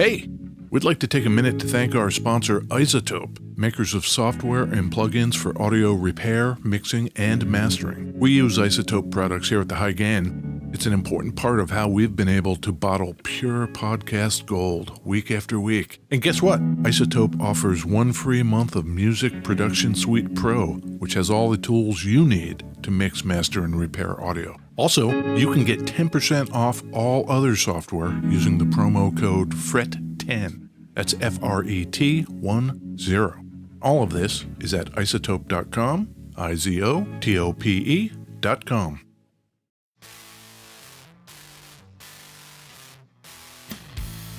Hey, we'd like to take a minute to thank our sponsor, iZotope, makers of software and plugins for audio repair, mixing, and mastering. We use iZotope products here at the High Gain. It's an important part of how we've been able to bottle pure podcast gold week after week. And guess what? iZotope offers 1 free month of Music Production Suite Pro, which has all the tools you need to mix, master, and repair audio. Also, you can get 10% off all other software using the promo code FRET10. That's FRET10. All of this is at iZotope.com, iZotope.com.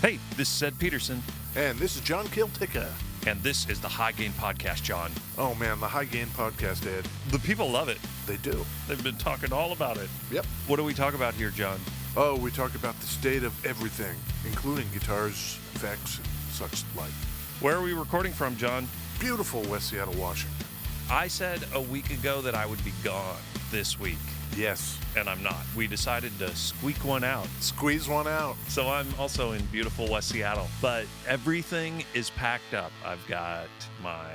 Hey, this is Ed Peterson. And this is John Kiltica. And this is the High Gain Podcast, John. Oh man, the High Gain Podcast, Ed. The people love it. They do. They've been talking all about it. Yep. What do we talk about here, John? Oh, we talk about the state of everything, including guitars, effects, and such like. Where are we recording from, John? Beautiful West Seattle, Washington. I said a week ago that I would be gone this week. Yes. And I'm not. We decided to squeak one out. Squeeze one out. So I'm also in beautiful West Seattle. But everything is packed up. I've got my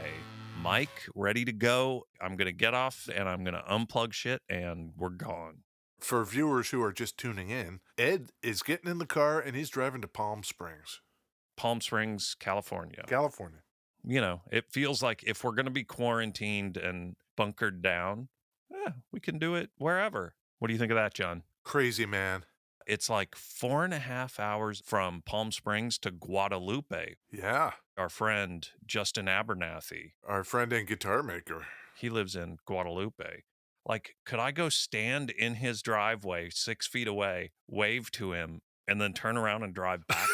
mic ready to go. I'm going to get off and I'm going to unplug shit and we're gone. For viewers who are just tuning in, Ed is getting in the car and he's driving to Palm Springs. Palm Springs, California. California. You know, it feels like if we're going to be quarantined and bunkered down, we can do it wherever. What do you think of that, John? Crazy, man. It's like 4.5 hours from Palm Springs to Guadalupe. Yeah. Our friend, Justin Abernathy. Our friend and guitar maker. He lives in Guadalupe. Like, could I go stand in his driveway 6 feet away, wave to him, and then turn around and drive back?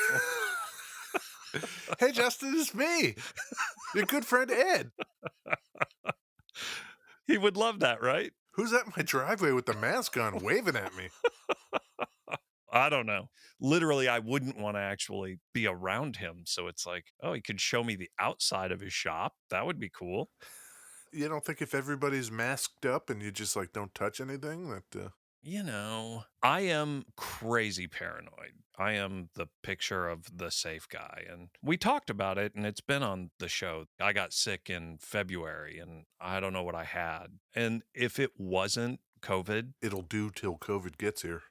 Hey, Justin, it's me. Your good friend, Ed. He would love that, right? Who's at my driveway with the mask on waving at me? I don't know. Literally, I wouldn't want to actually be around him. So it's like, oh, he could show me the outside of his shop. That would be cool. You don't think if everybody's masked up and you just like don't touch anything that... You know, I am crazy paranoid. I am the picture of the safe guy. And we talked about it, and it's been on the show. I got sick in February, and I don't know what I had. And if it wasn't COVID... It'll do till COVID gets here.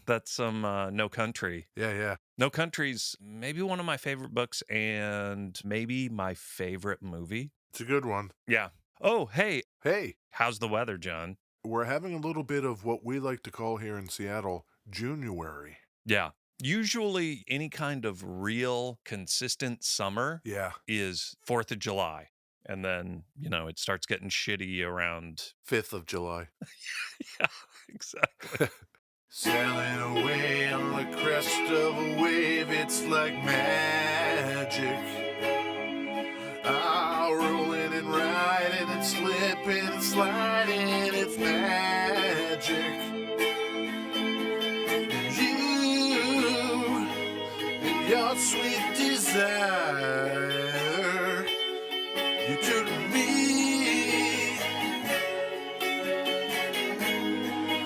That's some No Country. Yeah. No Country's maybe one of my favorite books and maybe my favorite movie. It's a good one. Yeah. Oh, hey. Hey. How's the weather, John? We're having a little bit of what we like to call here in Seattle, January. Yeah. Usually any kind of real consistent summer is 4th of July. And then, you know, it starts getting shitty around 5th of July. Yeah, exactly. Sailing away on the crest of a wave, it's like magic. Rolling and riding and slipping and sliding, it's magic. You and your sweet desire, you took me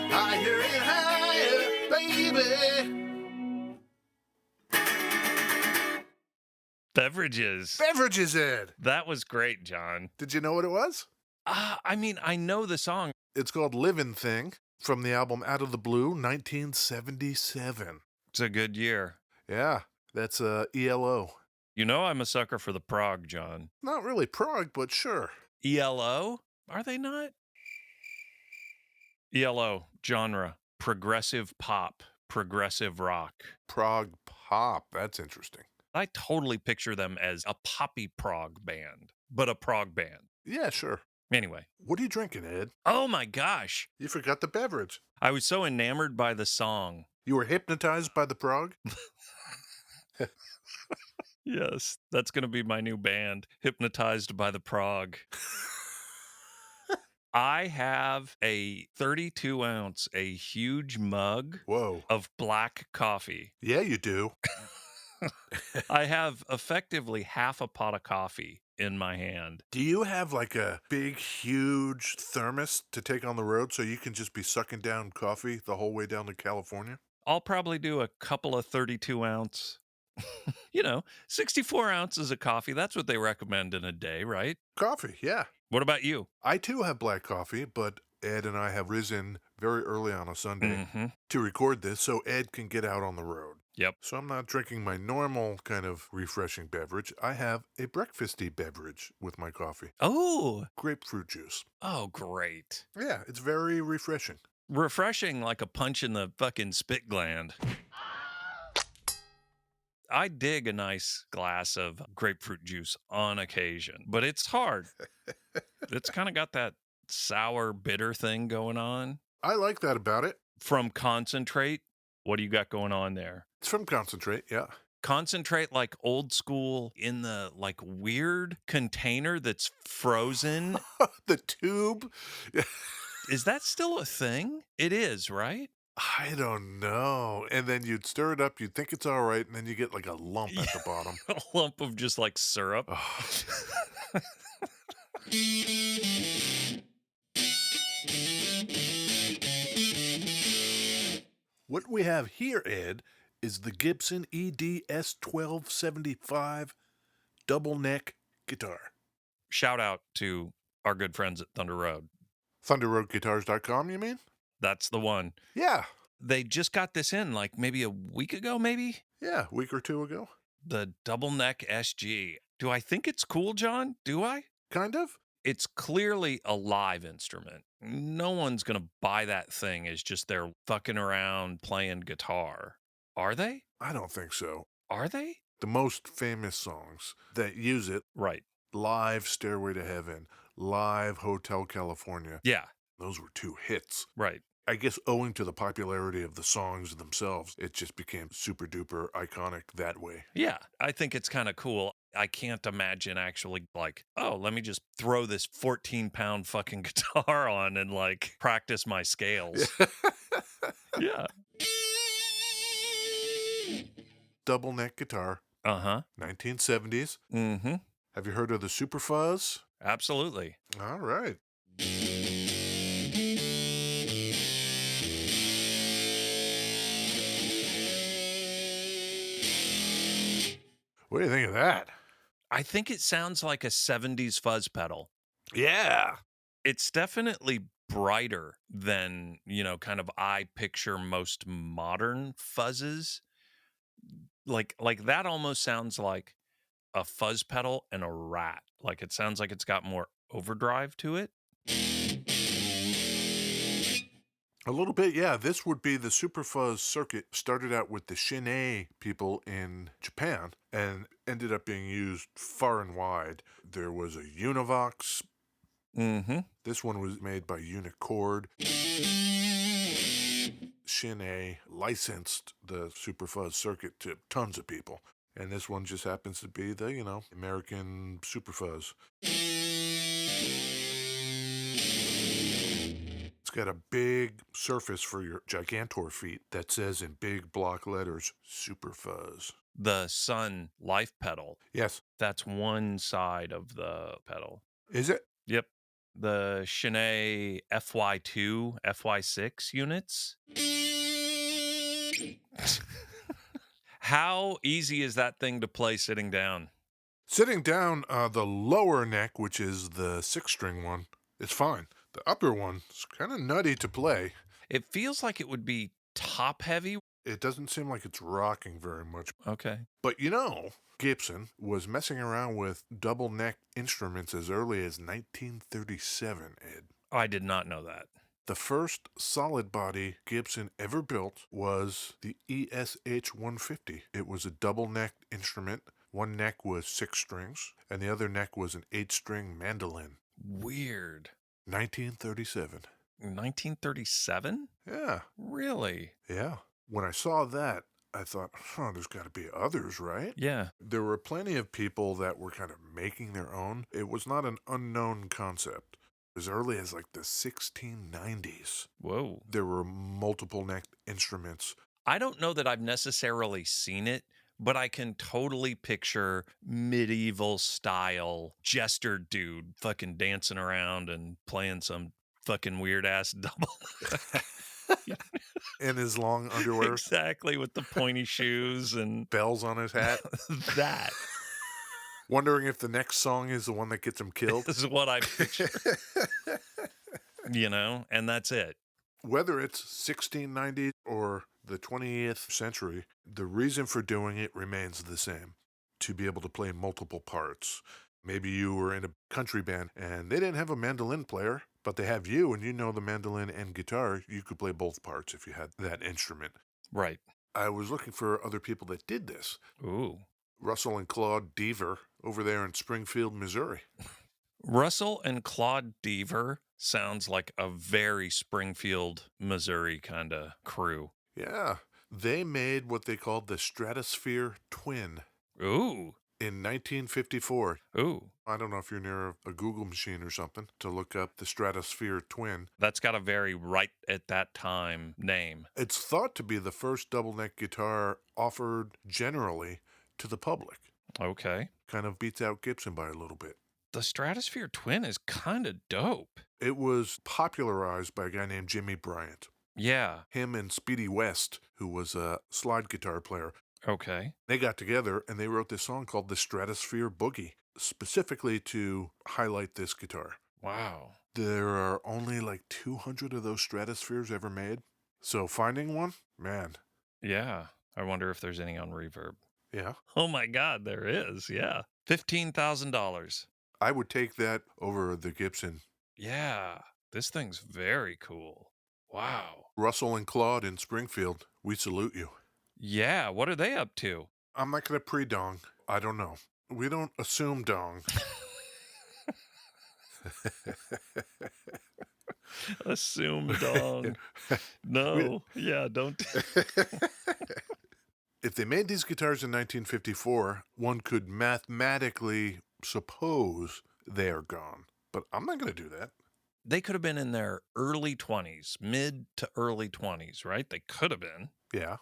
higher and higher, baby. Beverages, Ed. That was great, John. Did you know what it was? I mean, I know the song. It's called Livin' Thing from the album Out of the Blue, 1977. It's a good year. Yeah, that's ELO. You know I'm a sucker for the prog, John. Not really prog, but sure. ELO? Are they not? ELO, genre, progressive pop, progressive rock. Prog pop, that's interesting. I totally picture them as a poppy prog band, but a prog band. Yeah, sure. Anyway. What are you drinking, Ed? Oh my gosh. You forgot the beverage. I was so enamored by the song. You were hypnotized by the prog? Yes, that's going to be my new band, Hypnotized by the Prog. I have a 32-ounce, a huge mug of black coffee. Yeah, you do. I have effectively half a pot of coffee in my hand. Do you have like a big, huge thermos to take on the road so you can just be sucking down coffee the whole way down to California? I'll probably do a couple of 32-ounce 64 ounces of coffee. That's what they recommend in a day, right? Coffee, yeah. What about you? I too have black coffee, but Ed and I have risen very early on a Sunday Mm-hmm. to record this so Ed can get out on the road. Yep. So I'm not drinking my normal kind of refreshing beverage. I have a breakfasty beverage with my coffee. Oh, Grapefruit juice. oh, great. Yeah, it's very refreshing. Refreshing like a punch in the fucking spit gland. I dig a nice glass of grapefruit juice on occasion, but it's hard. It's kind of got that sour, bitter thing going on. I like that about it. From concentrate, what do you got going on there? It's from concentrate, yeah. Concentrate like old school in the like weird container that's frozen. The tube? Is that still a thing? It is, right? I don't know. And then you'd stir it up, you'd think it's all right, and then you get like a lump at the bottom. A lump of just like syrup. Oh. What we have here, Ed, is the Gibson EDS-1275 double neck guitar. Shout out to our good friends at Thunder Road. ThunderRoadGuitars.com, you mean? That's the one. Yeah. They just got this in like maybe a week ago, maybe? Yeah, a week or two ago. The double neck SG. Do I think it's cool, John? Do I? Kind of. It's clearly a live instrument. No one's going to buy that thing as just they're fucking around playing guitar. Are they? I don't think so. Are they? The most famous songs that use it, Right. Live Stairway to Heaven, Live Hotel California, Yeah. those were two hits. Right. I guess owing to the popularity of the songs themselves, it just became super duper iconic that way. Yeah. I think it's kind of cool. I can't imagine actually like, oh, let me just throw this 14-pound fucking guitar on and like practice my scales. Yeah. Double neck guitar, Uh-huh. 1970s. Mm-hmm. Have you heard of the Super-Fuzz? Absolutely. All right. What do you think of that? I think it sounds like a 70s fuzz pedal. Yeah. It's definitely brighter than, kind of I picture most modern fuzzes. Like that almost sounds like a fuzz pedal and a rat. Like it sounds like it's got more overdrive to it. A little bit, yeah. This would be the Super-Fuzz circuit. Started out with the Shin people in Japan and ended up being used far and wide. There was a Univox. Mm-hmm. This one was made by Unicord. Shin licensed the Super-Fuzz circuit to tons of people. And this one just happens to be the, American Super-Fuzz. It's got a big surface for your Gigantor feet that says in big block letters, Super-Fuzz. The Sun Life pedal. Yes. That's one side of the pedal. Is it? Yep. The Shin FY2, FY6 units. How easy is that thing to play sitting down? Sitting down, the lower neck, which is the 6-string one, is fine. The upper one is kind of nutty to play. It feels like it would be top heavy. It doesn't seem like it's rocking very much. Okay. But Gibson was messing around with double neck instruments as early as 1937, Ed. Oh, I did not know that. The first solid body Gibson ever built was the ESH-150. It was a double necked instrument. One neck was 6 strings, and the other neck was an 8-string mandolin. Weird. 1937. 1937? Yeah. Really? Yeah. When I saw that, I thought, there's got to be others, right? Yeah. There were plenty of people that were kind of making their own. It was not an unknown concept. As early as like the 1690s. Whoa. There were multiple necked instruments. I don't know that I've necessarily seen it, but I can totally picture medieval style jester dude fucking dancing around and playing some fucking weird ass double. In his long underwear, Exactly, with the pointy shoes and bells on his hat, that wondering if the next song is the one that gets him killed. is what I picture, and that's it. Whether it's 1690 or the 20th century, the reason for doing it remains the same: to be able to play multiple parts. Maybe you were in a country band and they didn't have a mandolin player, but they have you and you know the mandolin and guitar. You could play both parts if you had that instrument. Right. I was looking for other people that did this. Ooh. Russell and Claude Deaver over there in Springfield, Missouri. Russell and Claude Deaver sounds like a very Springfield, Missouri kind of crew. Yeah, they made what they called the Stratosphere Twin Ooh. in 1954. Ooh. I don't know if you're near a Google machine or something to look up the Stratosphere Twin. That's got a very right at that time name. It's thought to be the first double neck guitar offered generally to the public. Okay. Kind of beats out Gibson by a little bit. The Stratosphere Twin is kind of dope. It was popularized by a guy named Jimmy Bryant. Yeah. Him and Speedy West, who was a slide guitar player, Okay. they got together and they wrote this song called the Stratosphere Boogie, specifically to highlight this guitar. Wow. There are only like 200 of those Stratospheres ever made. So finding one, man. Yeah. I wonder if there's any on Reverb. Yeah. Oh my God, there is. Yeah. $15,000. I would take that over the Gibson. Yeah. This thing's very cool. Wow. Russell and Claude in Springfield, we salute you. Yeah. What are they up to? I'm not going to pre-dong. I don't know. We don't assume dong. Assume dong. No. Yeah, don't. If they made these guitars in 1954, one could mathematically suppose they are gone. But I'm not going to do that. They could have been in their early 20s, mid to early 20s, right? They could have been. Yeah.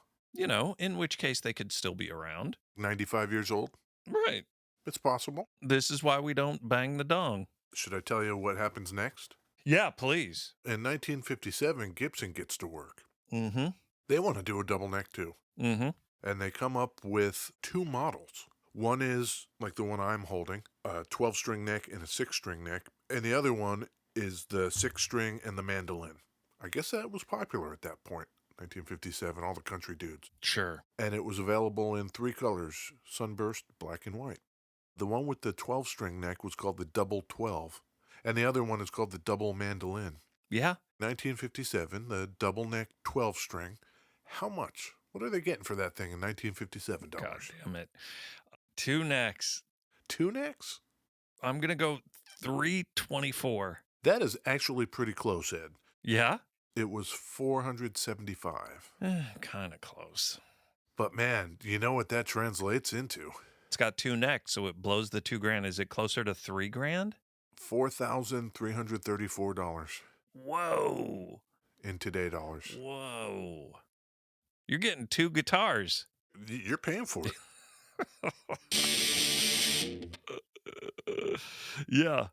In which case they could still be around. 95 years old. Right. It's possible. This is why we don't bang the dong. Should I tell you what happens next? Yeah, please. In 1957, Gibson gets to work. Mm-hmm. They want to do a double neck too. Mm-hmm. And they come up with two models. One is like the one I'm holding, a 12-string neck and a 6-string neck. And the other one is the 6-string and the mandolin. I guess that was popular at that point, 1957, all the country dudes. Sure. And it was available in 3 colors, sunburst, black, and white. The one with the 12-string neck was called the Double 12, and the other one is called the Double Mandolin. Yeah. 1957, the double neck 12-string. How much? What are they getting for that thing in 1957 God dollars? damn it. 2 necks. 2 necks? I'm going to go $324. That is actually pretty close, Ed. Yeah? It was $475. Kind of close. But man, you know what that translates into? It's got 2 necks, so it blows the $2,000. Is it closer to $3,000? $4,334 Whoa. in today dollars. Whoa. You're getting 2 guitars. You're paying for it. Yeah.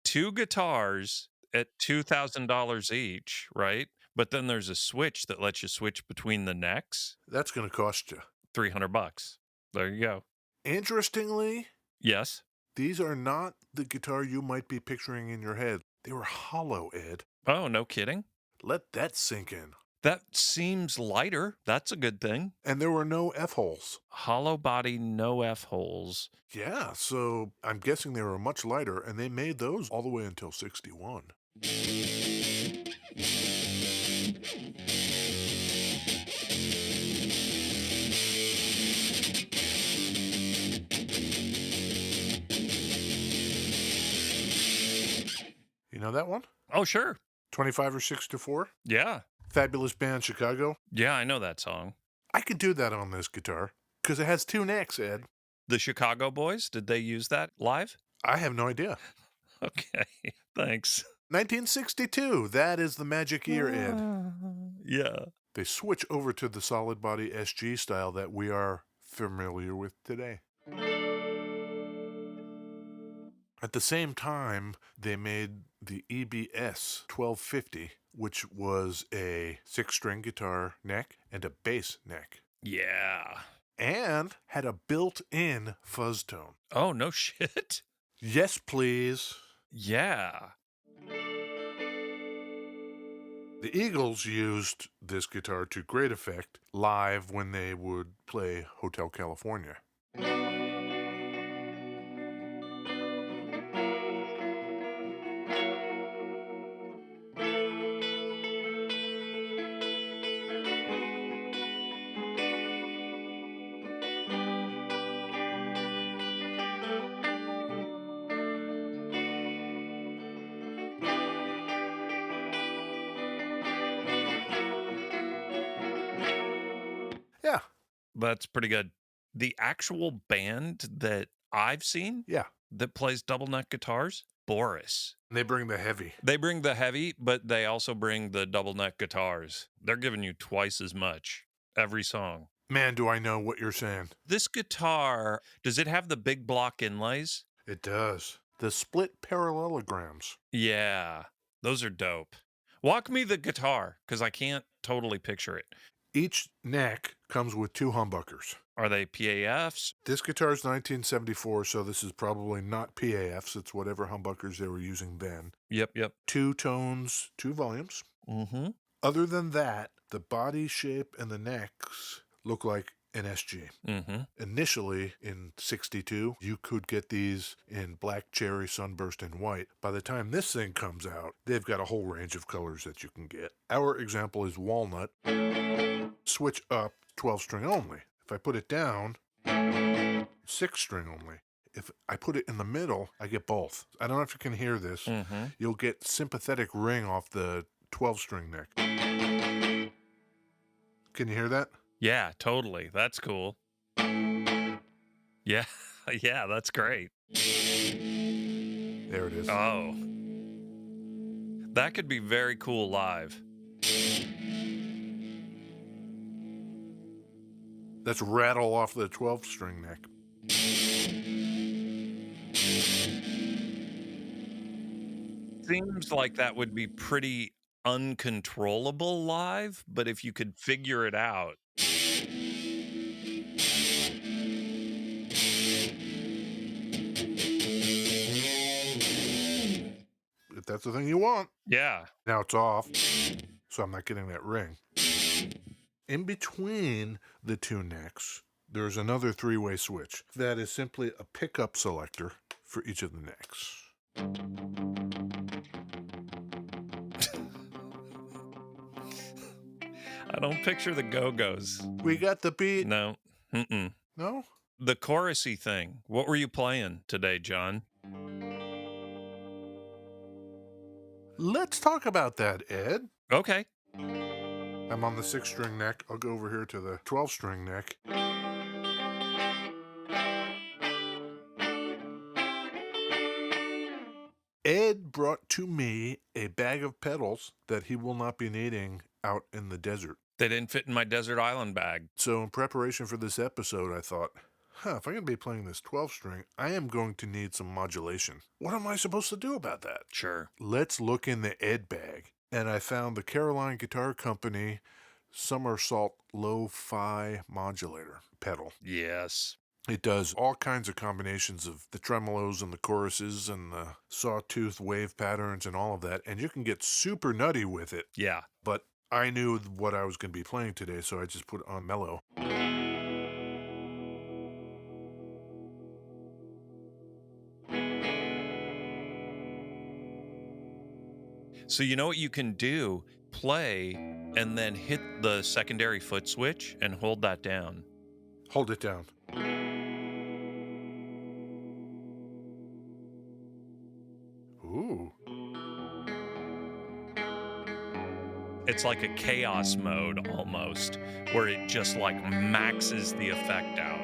2 guitars at $2,000 each, right? But then there's a switch that lets you switch between the necks. That's going to cost you. $300. There you go. Interestingly, Yes. these are not the guitar you might be picturing in your head. They were hollow, Ed. Oh, no kidding. Let that sink in. That seems lighter. That's a good thing. And there were no F-holes. Hollow body, no F-holes. Yeah, so I'm guessing they were much lighter, and they made those all the way until 61. You know that one? Oh, sure. 25 or 6 to 4? Yeah. Fabulous Band Chicago. Yeah, I know that song. I could do that on this guitar because it has 2 necks, Ed. The Chicago Boys, did they use that live? I have no idea. Okay, thanks. 1962, that is the magic year, Ed. Yeah. They switch over to the solid body SG style that we are familiar with today. At the same time, they made the EBS 1250, which was a 6-string guitar neck and a bass neck, Yeah. and had a built-in fuzz tone. Oh, no shit. Yes, please. Yeah. The Eagles used this guitar to great effect live when they would play Hotel California. Yeah, That's pretty good. The actual band that I've seen yeah. that plays double neck guitars, Boris. They bring the heavy. They bring the heavy, but they also bring the double neck guitars. They're giving you twice as much every song. Man, do I know what you're saying. This guitar, does it have the big block inlays? It does. The split parallelograms. Yeah, those are dope. Walk me the guitar, because I can't totally picture it. Each neck comes with 2 humbuckers. Are they PAFs? This guitar is 1974, so this is probably not PAFs. It's whatever humbuckers they were using then. Yep. 2 tones, 2 volumes. Mm-hmm. Other than that, the body shape and the necks look like an SG. Mm-hmm. Initially, in 62, you could get these in black, cherry, sunburst, and white. By the time this thing comes out, they've got a whole range of colors that you can get. Our example is walnut. Switch up, 12-string only. If I put it down, 6-string only. If I put it in the middle, I get both. I don't know if you can hear this. Mm-hmm. You'll get sympathetic ring off the 12-string neck. Can you hear that? Yeah, totally. That's cool. Yeah, yeah, that's great. There it is. Oh. That could be very cool live. Let's rattle off the 12-string neck. Seems like that would be pretty uncontrollable live, but if you could figure it out. If that's the thing you want. Yeah. Now it's off, so I'm not getting that ring. In between the 2 necks, there's another 3-way switch. That is simply a pickup selector for each of the necks. I don't picture the Go-Go's. We got the beat. No. Mm-mm. No? The chorusy thing. What were you playing today, John? Let's talk about that, Ed. Okay. I'm on the 6-string neck. I'll go over here to the 12-string neck. Ed brought to me a bag of pedals that he will not be needing out in the desert. They didn't fit in my desert island bag. So in preparation for this episode, I thought, if I'm going to be playing this 12-string, I am going to need some modulation. What am I supposed to do about that? Sure. Let's look in the Ed bag. And I found the Caroline Guitar Company Somersault Lo-Fi modulator pedal. Yes. It does all kinds of combinations of the tremolos and the choruses and the sawtooth wave patterns and all of that. And you can get super nutty with it. Yeah. But I knew what I was going to be playing today, so I just put it on mellow. So you know what you can do? Play and then hit the secondary foot switch and hold that down. Hold it down. Ooh. It's like a chaos mode almost, where it just like maxes the effect out.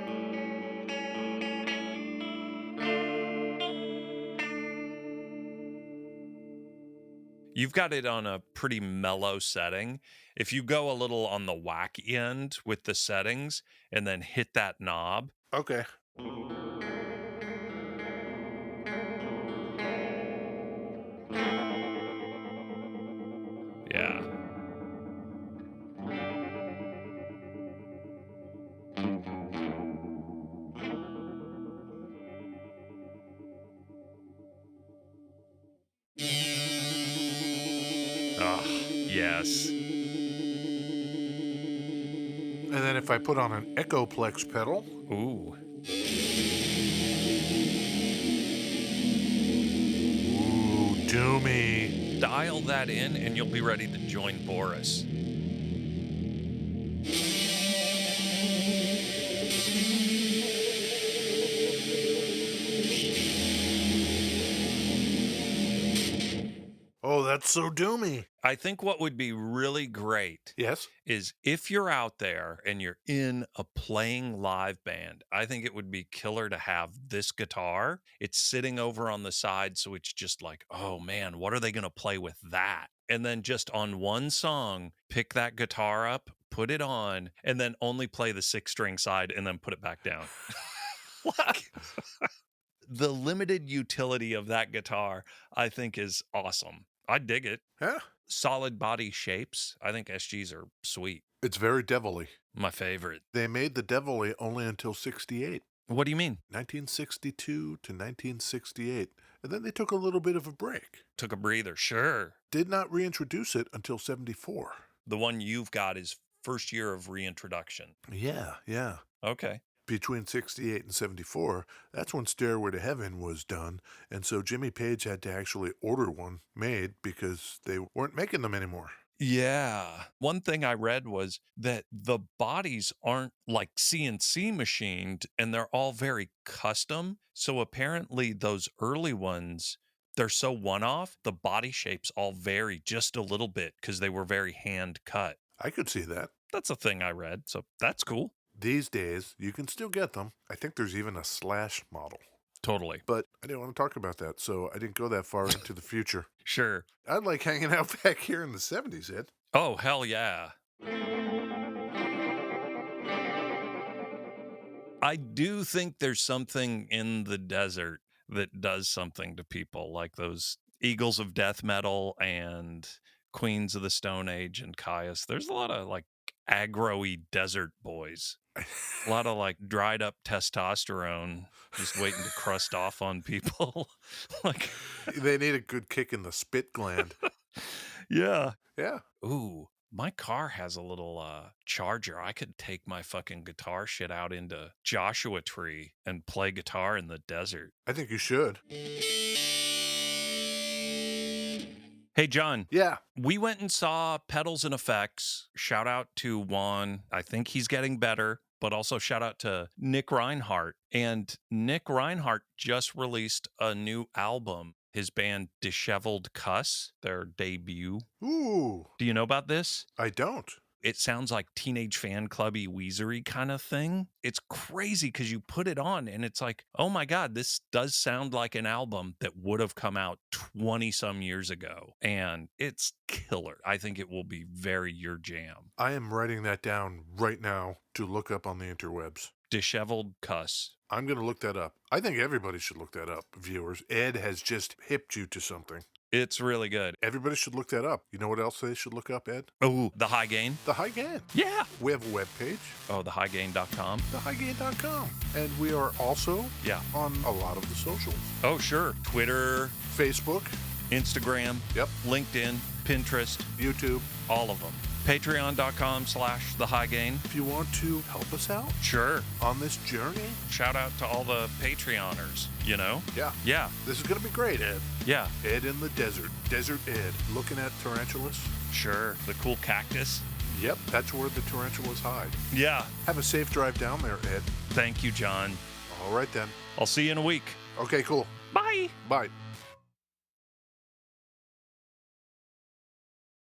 You've got it on a pretty mellow setting. If you go a little on the whack end with the settings and then hit that knob. Okay. Yeah. Yes. And then if I put on an Echoplex pedal, Ooh. ooh, doomy. Dial that in and you'll be ready to join Boris. Oh, that's so doomy. I think what would be really great Yes? is if you're out there and you're in a playing live band, I think it would be killer to have this guitar. It's sitting over on the side, so it's just like, oh man, what are they going to play with that? And then just on one song, pick that guitar up, put it on, and then only play the 6-string side and then put it back down. Like, the limited utility of that guitar, I think, is awesome. I dig it. Yeah. Solid body shapes. I think SGs are sweet. It's very devilly. My favorite. They made the devilly only until 68. What do you mean? 1962 to 1968. And then they took a little bit of a break. Took a breather. Sure. Did not reintroduce it until 74. The one you've got is first year of reintroduction. Yeah. Okay. Between 68 and 74, that's when Stairway to Heaven was done. And so Jimmy Page had to actually order one made because they weren't making them anymore. Yeah. One thing I read was that the bodies aren't like CNC machined and they're all very custom. So apparently those early ones, they're so one-off, the body shapes all vary just a little bit because they were very hand cut. I could see that. That's a thing I read. So that's cool. These days, you can still get them. I think there's even a Slash model. Totally. But I didn't want to talk about that, so I didn't go that far into the future. Sure. I like hanging out back here in the 70s, Ed. Oh, hell yeah. I do think there's something in the desert that does something to people, like those Eagles of Death Metal and Queens of the Stone Age and Caius. There's a lot of like aggro-y desert boys. A lot of like dried up testosterone just waiting to crust off on people. Like, They need a good kick in the spit gland. yeah. Yeah. Ooh, my car has a little charger. I could take my fucking guitar shit out into Joshua Tree and play guitar in the desert. I think you should. Hey, John. Yeah. We went and saw Pedals and Effects. Shout out to Juan. I think he's getting better, but also shout out to Nick Reinhardt. And Nick Reinhardt just released a new album. His band Disheveled Cuss, their debut. Ooh. Do you know about this? I don't. It sounds like Teenage Fan Clubby Weezery kind of thing. It's crazy because you put it on and it's like, oh my God, this does sound like an album that would have come out 20 some years ago. And it's killer. I think it will be very your jam. I am writing that down right now to look up on the interwebs. Disheveled Cuss. I'm going to look that up. I think everybody should look that up, viewers. Ed has just hipped you to something. It's really good. Everybody should look that up. You know what else they should look up, Ed? Oh, The High Gain. The High Gain. Yeah. We have a webpage, Oh, thehighgain.com. thehighgain.com. And we are also Yeah. on a lot of the socials. Oh, sure. Twitter, Facebook, Instagram, yep, LinkedIn, Pinterest, YouTube. all of them. Patreon.com/thehighgain. If you want to help us out Sure. on this journey, Shout out to all the Patreoners, you know? yeah, Yeah. this is going to be great, Ed. Yeah. Ed in the desert. Desert Ed. Looking at tarantulas. Sure. The cool cactus. Yep, that's where the tarantulas hide. Yeah. Have a safe drive down there, Ed. Thank you, John. All right, then. I'll see you in a week. Okay, cool. Bye. Bye.